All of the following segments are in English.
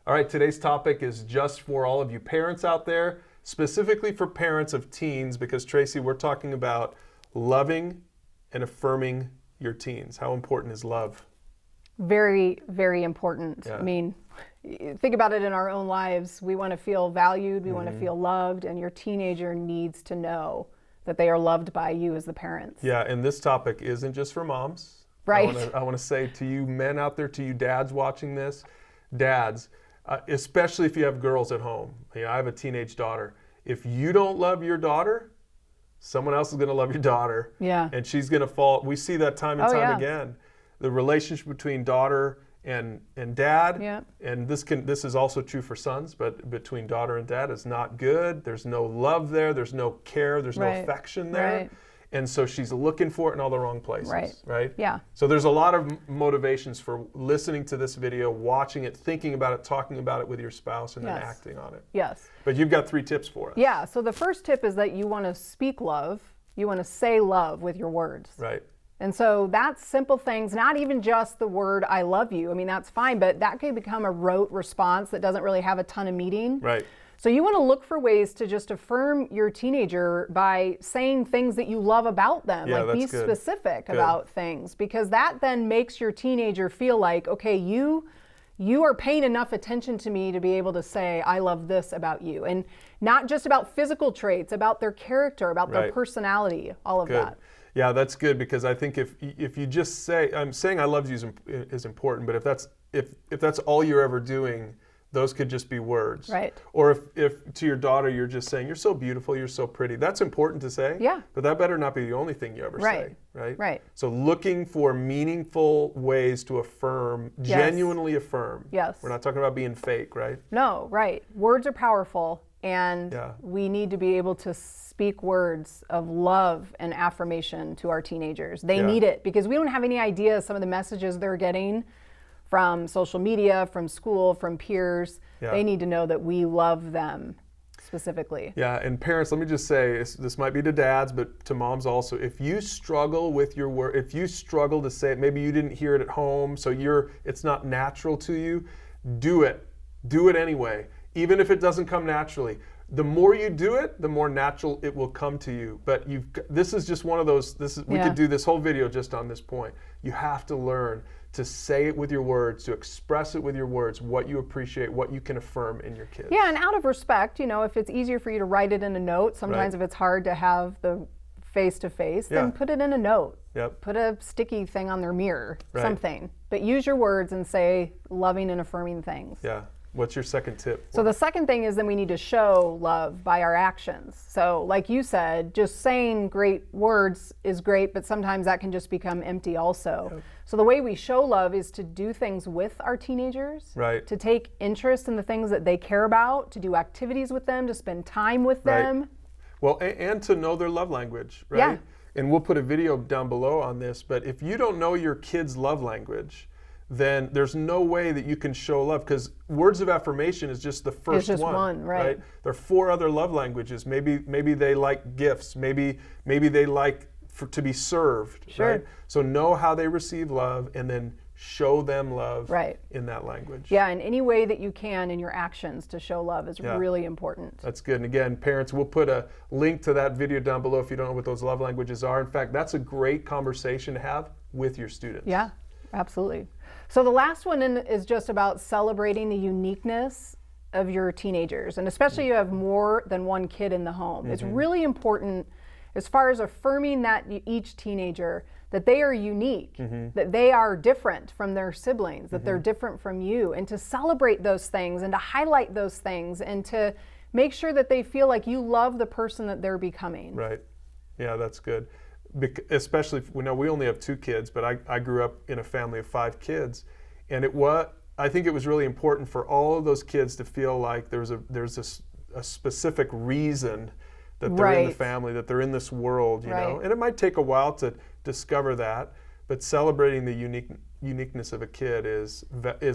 All right, today's topic is just for all of you parents out there, specifically for parents of teens, because Tracy, we're talking about loving and affirming your teens. How important is love? Very, very important. Yeah. I mean, think about it in our own lives. We want to feel valued, we want to feel loved, and your teenager needs to know that they are loved by you as the parents. Yeah, and this topic isn't just for moms. Right. I want to say to you men out there, to you dads watching this, dads, especially if you have girls at home. You know, I have a teenage daughter. If you don't love your daughter, someone else is going to love your daughter. Yeah. And she's going to fall. We see that time and time yeah. again. The relationship between daughter and dad, Yeah. and this is also true for sons, but between daughter and dad is not good. There's no love there. There's no care. There's no Right. affection there. Right. And so she's looking for it in all the wrong places, right? Yeah. So there's a lot of motivations for listening to this video, watching it, thinking about it, talking about it with your spouse, and then Yes. acting on it. Yes. But you've got 3 tips for us. Yeah. So the first tip is that you want to speak love. You want to say love with your words. Right. And so that's simple things, not even just the word I love you. I mean, that's fine, but that could become a rote response that doesn't really have a ton of meaning. Right. So you want to look for ways to just affirm your teenager by saying things that you love about them. Yeah, like be that's good. specific Good. about things, because that then makes your teenager feel like, okay, you are paying enough attention to me to be able to say, I love this about you. And not just about physical traits, about their character, about their Right. personality, all of Good. that. Yeah, that's good, because I think if you just say, I'm saying I love you is important, but if that's all you're ever doing, those could just be words. Right. Or if to your daughter you're just saying, you're so beautiful, you're so pretty, that's important to say. Yeah. But that better not be the only thing you ever Right. say, right? Right. So looking for meaningful ways to affirm, Yes. genuinely affirm. Yes. We're not talking about being fake, right? No, right. Words are powerful, and Yeah. we need to be able to speak words of love and affirmation to our teenagers. They Yeah. need it, because we don't have any idea some of the messages they're getting from social media, from school, from peers. Yeah. They need to know that we love them specifically. Yeah, and parents, let me just say, this might be to dads, but to moms also. If you struggle with your word, if you struggle to say it, maybe you didn't hear it at home, so it's not natural to you, do it. Do it anyway, even if it doesn't come naturally. The more you do it, the more natural it will come to you. But this is just one of those. We Yeah. could do this whole video just on this point. You have to learn to say it with your words, to express it with your words, what you appreciate, what you can affirm in your kids. Yeah, and out of respect, if it's easier for you to write it in a note, sometimes Right. if it's hard to have the face-to-face, Yeah. then put it in a note. Yep. Put a sticky thing on their mirror, Right. something. But use your words and say loving and affirming things. Yeah. What's your second tip? So the second thing is then we need to show love by our actions. So like you said, just saying great words is great, but sometimes that can just become empty also. Yep. So the way we show love is to do things with our teenagers, Right. to take interest in the things that they care about, to do activities with them, to spend time with Right. them. Well, and to know their love language, right? Yeah. And we'll put a video down below on this, but if you don't know your kid's love language, then there's no way that you can show love, because words of affirmation is just the first It's just one, right. There are 4 other love languages. Maybe they like gifts. Maybe they like to be served. Sure. Right? So know how they receive love, and then show them love Right. in that language. Yeah, in any way that you can in your actions to show love is Yeah. really important. That's good. And again, parents, we'll put a link to that video down below if you don't know what those love languages are. In fact, that's a great conversation to have with your students. Yeah, absolutely. So the last one is just about celebrating the uniqueness of your teenagers, and especially you have more than one kid in the home. It's really important as far as affirming that each teenager, that they are unique, that they are different from their siblings, that they're different from you, and to celebrate those things and to highlight those things and to make sure that they feel like you love the person that they're becoming. Right. Yeah, that's good. Especially, we only have 2 kids, but I grew up in a family of 5 kids, and I think it was really important for all of those kids to feel like there's a specific reason that they're in the Right. family, that they're in this world, you know. Right. And it might take a while to discover that, but celebrating the uniqueness of a kid is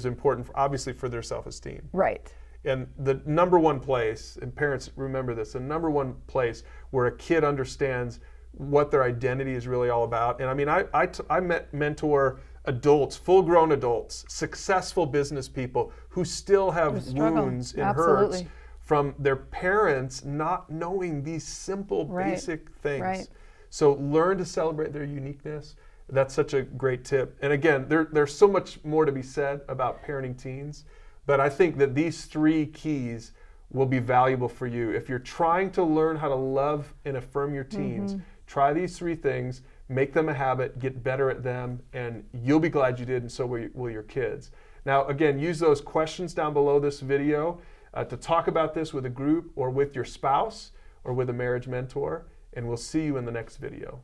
important, obviously, for their self-esteem. Right. And the number one place, and parents remember this, the number one place where a kid understands what their identity is really all about. And I mean, I mentor adults, full-grown adults, successful business people who still have wounds and hurts from their parents not knowing these simple, basic things. Right. So learn to celebrate their uniqueness. That's such a great tip. And again, there's so much more to be said about parenting teens, but I think that these 3 keys will be valuable for you. If you're trying to learn how to love and affirm your teens, try these 3 things, make them a habit, get better at them, and you'll be glad you did, and so will your kids. Now, again, use those questions down below this video to talk about this with a group or with your spouse or with a marriage mentor, and we'll see you in the next video.